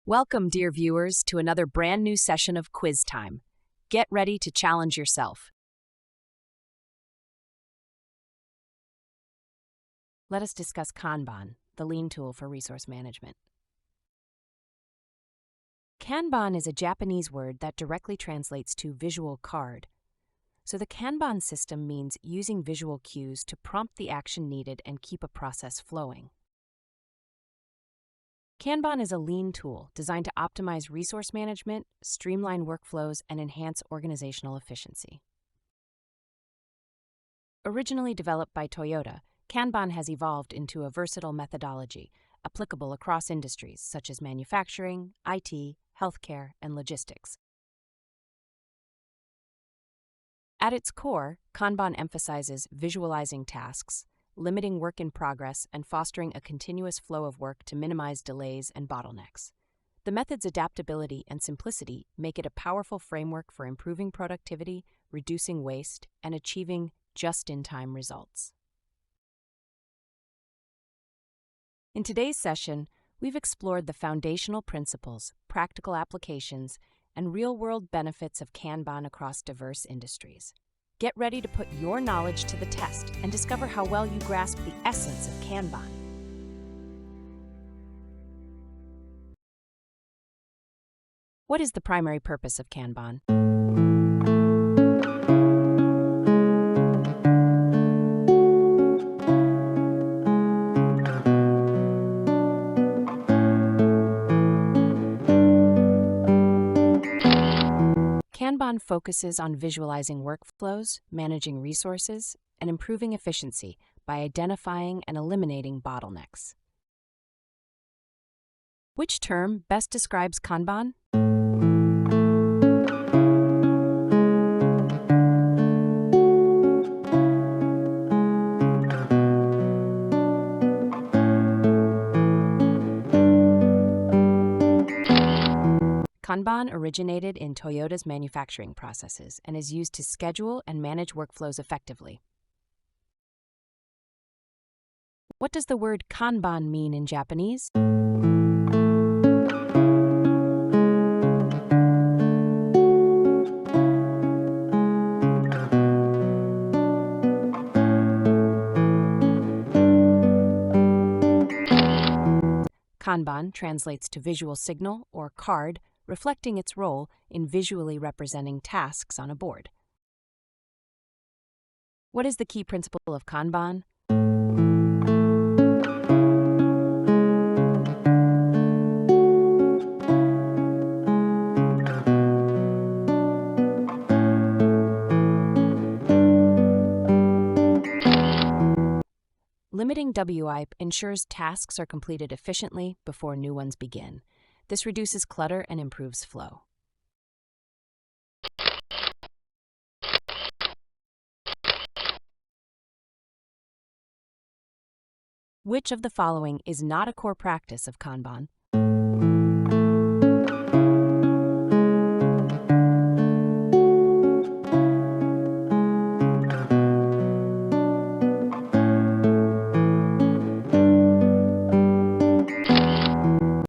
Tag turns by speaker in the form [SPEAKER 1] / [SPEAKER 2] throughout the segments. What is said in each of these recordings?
[SPEAKER 1] Welcome, dear viewers, to another brand new session of Quiz Time. Get ready to challenge yourself. Let us discuss Kanban, the lean tool for resource management. Kanban is a Japanese word that directly translates to visual card. So the Kanban system means using visual cues to prompt the action needed and keep a process flowing. Kanban is a lean tool designed to optimize resource management, streamline workflows, and enhance organizational efficiency. Originally developed by Toyota, Kanban has evolved into a versatile methodology applicable across industries such as manufacturing, IT, healthcare, and logistics. At its core, Kanban emphasizes visualizing tasks, limiting work in progress, and fostering a continuous flow of work to minimize delays and bottlenecks. The method's adaptability and simplicity make it a powerful framework for improving productivity, reducing waste, and achieving just-in-time results. In today's session, we've explored the foundational principles, practical applications, and real-world benefits of Kanban across diverse industries. Get ready to put your knowledge to the test and discover how well you grasp the essence of Kanban. What is the primary purpose of Kanban? Kanban focuses on visualizing workflows, managing resources, and improving efficiency by identifying and eliminating bottlenecks. Which term best describes Kanban? Kanban originated in Toyota's manufacturing processes and is used to schedule and manage workflows effectively. What does the word Kanban mean in Japanese? Kanban translates to visual signal or card, reflecting its role in visually representing tasks on a board. What is the key principle of Kanban? Limiting WI ensures tasks are completed efficiently before new ones begin. This reduces clutter and improves flow. Which of the following is not a core practice of Kanban?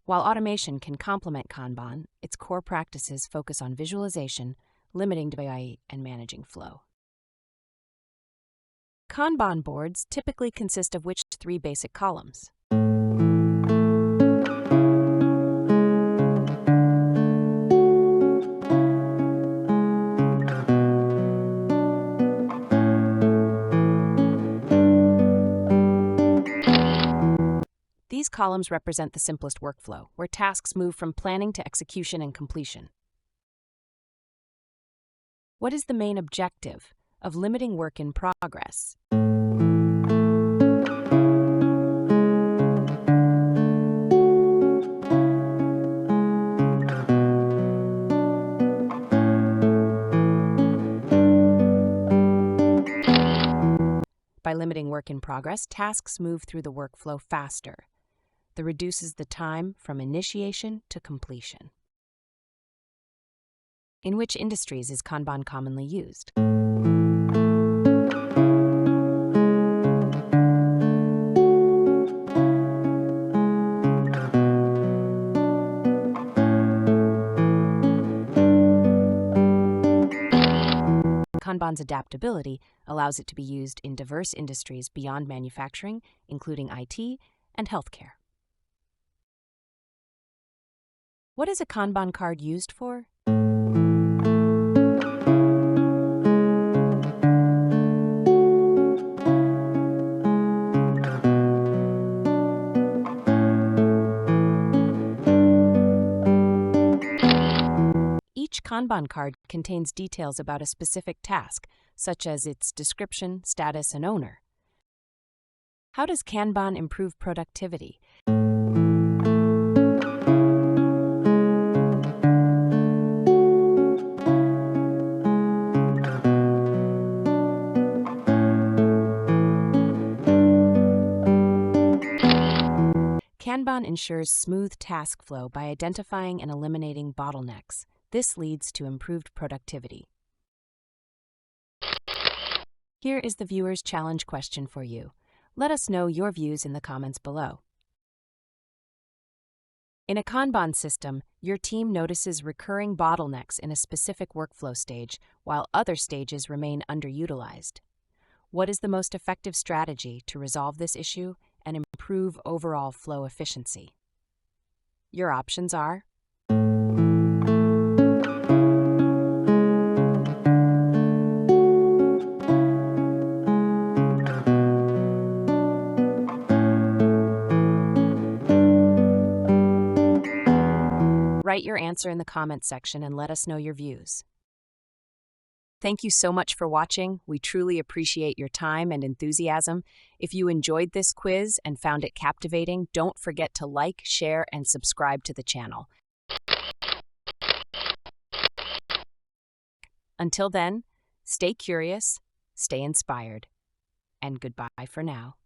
[SPEAKER 1] While automation can complement Kanban, its core practices focus on visualization, limiting WI, and managing flow. Kanban boards typically consist of which three basic columns? These columns represent the simplest workflow, where tasks move from planning to execution and completion. What is the main objective of limiting work in progress? By limiting work in progress, tasks move through the workflow faster. That reduces the time from initiation to completion. In which industries is Kanban commonly used? Kanban's adaptability allows it to be used in diverse industries beyond manufacturing, including IT and healthcare. What is a Kanban card used for? Each Kanban card contains details about a specific task, such as its description, status, and owner. How does Kanban improve productivity? Kanban ensures smooth task flow by identifying and eliminating bottlenecks. This leads to improved productivity. Here is the viewer's challenge question for you. Let us know your views in the comments below. In a Kanban system, your team notices recurring bottlenecks in a specific workflow stage, while other stages remain underutilized. What is the most effective strategy to resolve this issue and improve overall flow efficiency? Your options are: write your answer in the comments section and let us know your views. Thank you so much for watching. We truly appreciate your time and enthusiasm. If you enjoyed this quiz and found it captivating, don't forget to like, share, and subscribe to the channel. Until then, stay curious, stay inspired, and goodbye for now.